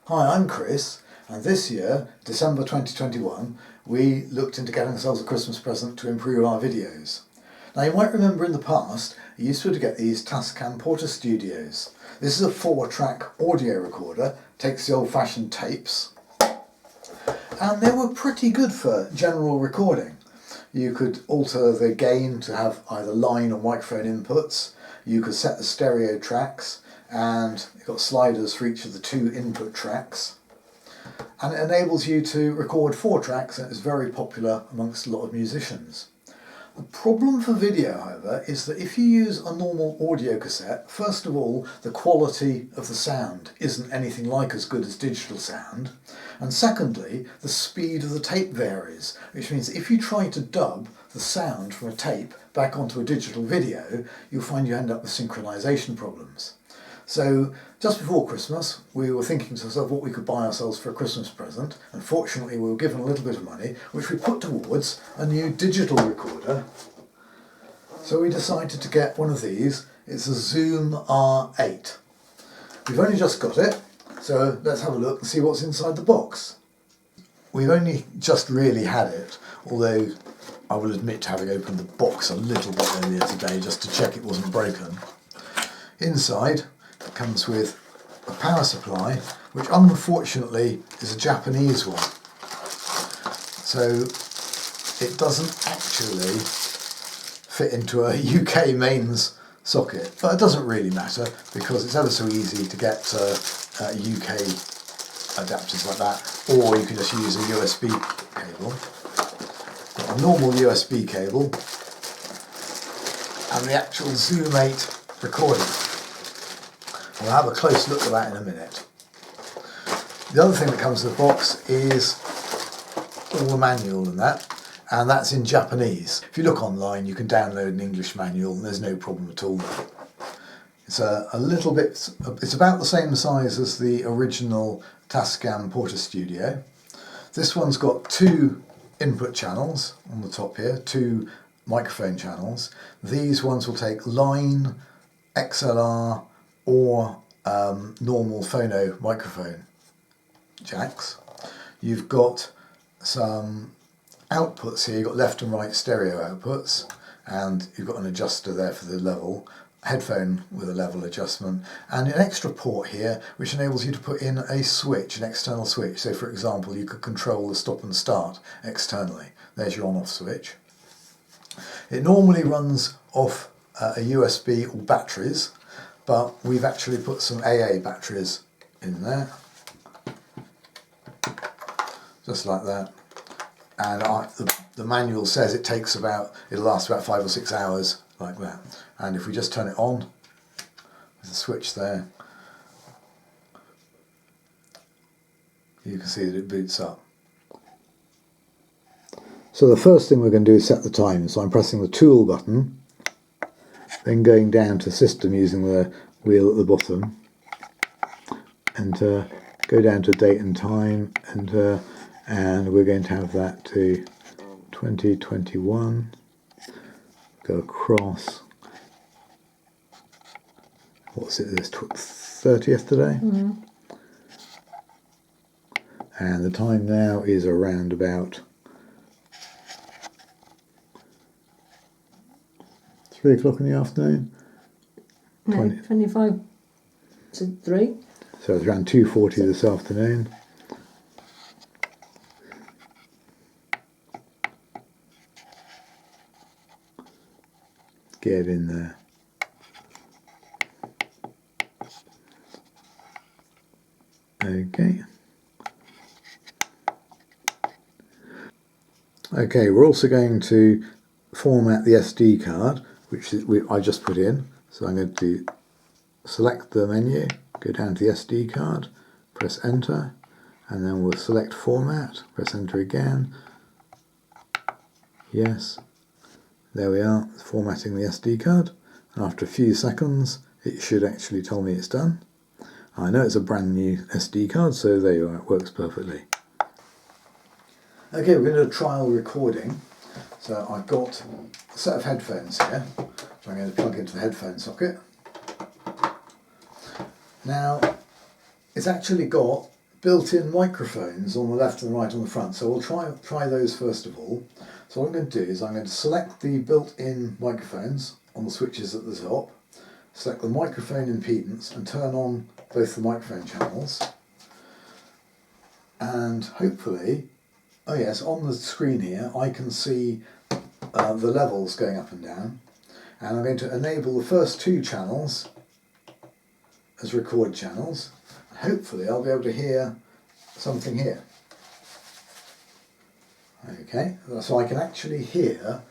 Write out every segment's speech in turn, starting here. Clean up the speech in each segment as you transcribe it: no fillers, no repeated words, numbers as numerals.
Hi, I'm Chris, and this year, December 2021, we looked into getting ourselves a Christmas present to improve our videos. Now you might remember in the past, you used to get these Tascam Portastudios. This is a 4-track audio recorder, takes the old-fashioned tapes, and they were pretty good for general recording. You could alter the gain to have either line or microphone inputs, you could set the stereo tracks, and you've got sliders for each of the 2 input tracks, and it enables you to record 4 tracks, and it's very popular amongst a lot of musicians. The problem for video, however, is that if you use a normal audio cassette, first of all, the quality of the sound isn't anything like as good as digital sound, and secondly, the speed of the tape varies, which means if you try to dub the sound from a tape back onto a digital video, you'll find you end up with synchronization problems. So just before Christmas, we were thinking to ourselves what we could buy ourselves for a Christmas present, and fortunately we were given a little bit of money, which we put towards a new digital recorder. So we decided to get one of these. It's a Zoom R8. We've only just got it, so let's have a look and see what's inside the box. We've only just really had it, although I will admit to having opened the box a little bit earlier today just to check it wasn't broken. Inside, it comes with a power supply, which unfortunately is a Japanese one. So it doesn't actually fit into a UK mains socket, but it doesn't really matter because it's ever so easy to get UK adapters like that, or you can just use a USB cable. Got a normal USB cable and the actual Zoom 8 recorder. We'll have a close look at that in a minute. The other thing that comes in the box is all the manual and that's in Japanese. If you look online, you can download an English manual and there's no problem at all. It's it's about the same size as the original Tascam Portastudio. This one's got 2 input channels on the top here, 2 microphone channels. These ones will take line, XLR, or normal phono microphone jacks. You've got some outputs here, you've got left and right stereo outputs, and you've got an adjuster there for the level, headphone with a level adjustment, and an extra port here which enables you to put in a switch, an external switch. So for example, you could control the stop and start externally. There's your on-off switch. It normally runs off a USB or batteries, but we've actually put some AA batteries in there, just like that. And the manual says it'll last about 5 or 6 hours, like that. And if we just turn it on, there's a switch there, you can see that it boots up. So the first thing we're going to do is set the time. So I'm pressing the tool button, then going down to system using the wheel at the bottom, and go down to date and time, and we're going to have that to 2021, go across, what's it, this 30th today? Mm-hmm. And the time now is around about 3 o'clock in the afternoon. No, 25 to 3. So it's around 2:40 this afternoon. Get in there. Okay. Okay, we're also going to format the SD card, which I just put in. So I'm going to select the menu, go down to the SD card, press enter, and then we'll select format, press enter again. Yes, there we are, formatting the SD card. And after a few seconds, it should actually tell me it's done. I know it's a brand new SD card, so there you are, it works perfectly. Okay, we're going to do a trial recording. So I've got a set of headphones here, which I'm going to plug into the headphone socket. Now, it's actually got built-in microphones on the left and the right on the front, so we'll try those first of all. So what I'm going to do is I'm going to select the built-in microphones on the switches at the top, select the microphone impedance and turn on both the microphone channels, and hopefully, oh yes, on the screen here I can see the levels going up and down, and I'm going to enable the first two channels as record channels. Hopefully I'll be able to hear something here. Okay, so I can actually hear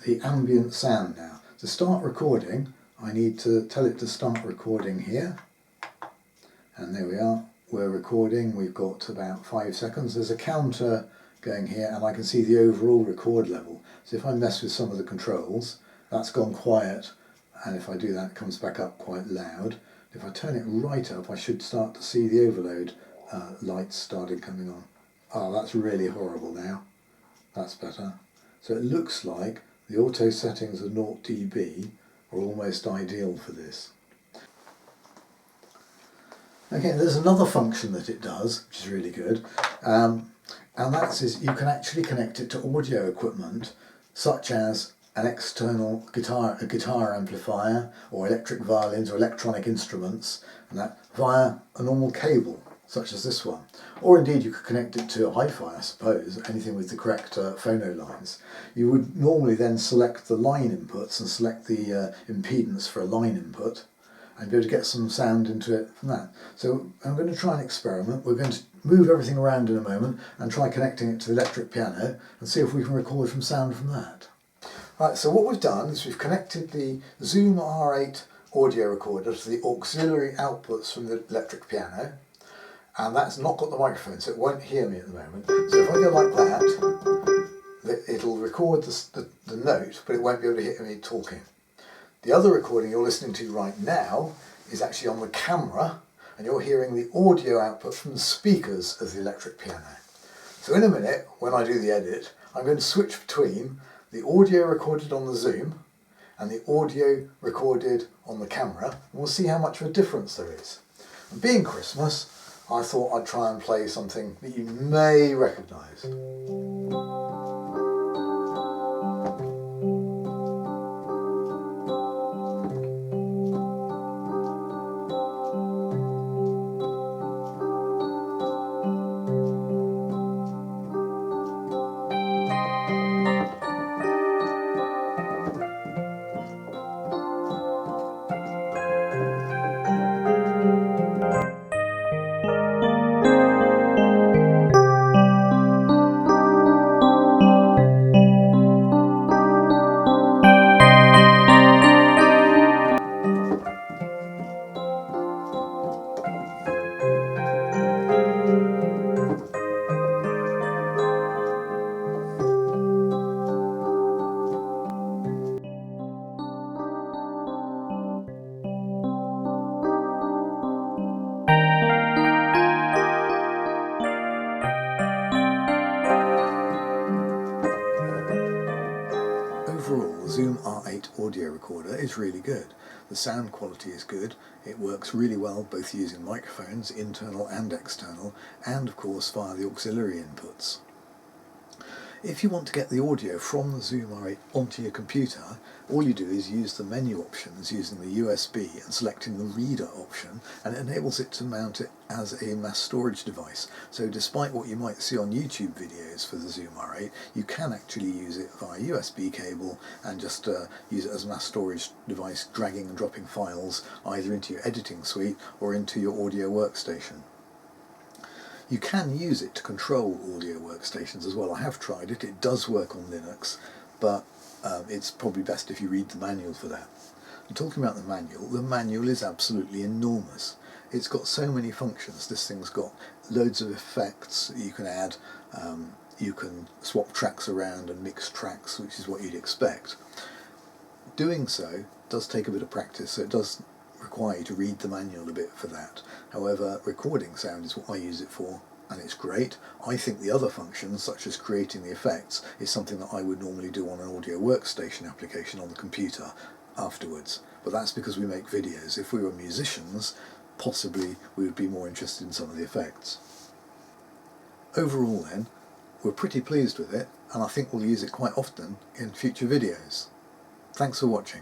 the ambient sound now. To start recording, I need to tell it to start recording here. And there we are, we're recording. We've got about 5 seconds. There's a counter going here and I can see the overall record level. So if I mess with some of the controls, that's gone quiet, and if I do that it comes back up quite loud. If I turn it right up, I should start to see the overload lights started coming on. Oh, that's really horrible now. That's better. So it looks like the auto settings of 0 dB are almost ideal for this. Okay, there's another function that it does, which is really good, and is you can actually connect it to audio equipment, such as an external guitar amplifier, or electric violins or electronic instruments, and that via a normal cable, such as this one. Or indeed you could connect it to hi-fi, I suppose, anything with the correct phono lines. You would normally then select the line inputs and select the impedance for a line input, and be able to get some sound into it from that. So I'm going to try an experiment. We're going to move everything around in a moment and try connecting it to the electric piano and see if we can record some sound from that. Right, so what we've done is we've connected the Zoom R8 audio recorder to the auxiliary outputs from the electric piano, and that's not got the microphone, so it won't hear me at the moment. So if I go like that, it'll record the note, but it won't be able to hear me talking. The other recording you're listening to right now is actually on the camera, and you're hearing the audio output from the speakers of the electric piano. So in a minute, when I do the edit, I'm going to switch between the audio recorded on the Zoom and the audio recorded on the camera, and we'll see how much of a difference there is. And being Christmas, I thought I'd try and play something that you may recognise. Overall, the Zoom R8 audio recorder is really good. The sound quality is good, it works really well both using microphones, internal and external, and of course via the auxiliary inputs. If you want to get the audio from the Zoom R8 onto your computer, all you do is use the menu options using the USB and selecting the reader option, and it enables it to mount it as a mass storage device. So despite what you might see on YouTube videos for the Zoom R8, you can actually use it via USB cable and just use it as a mass storage device, dragging and dropping files either into your editing suite or into your audio workstation. You can use it to control audio workstations as well. I have tried it, it does work on Linux, but it's probably best if you read the manual for that. And talking about the manual is absolutely enormous. It's got so many functions. This thing's got loads of effects that you can add. You can swap tracks around and mix tracks, which is what you'd expect. Doing so does take a bit of practice, so it does require you to read the manual a bit for that. However, recording sound is what I use it for, and it's great. I think the other functions, such as creating the effects, is something that I would normally do on an audio workstation application on the computer afterwards. But that's because we make videos. If we were musicians, possibly we would be more interested in some of the effects. overall then, we're pretty pleased with it, and I think we'll use it quite often in future videos. Thanks for watching.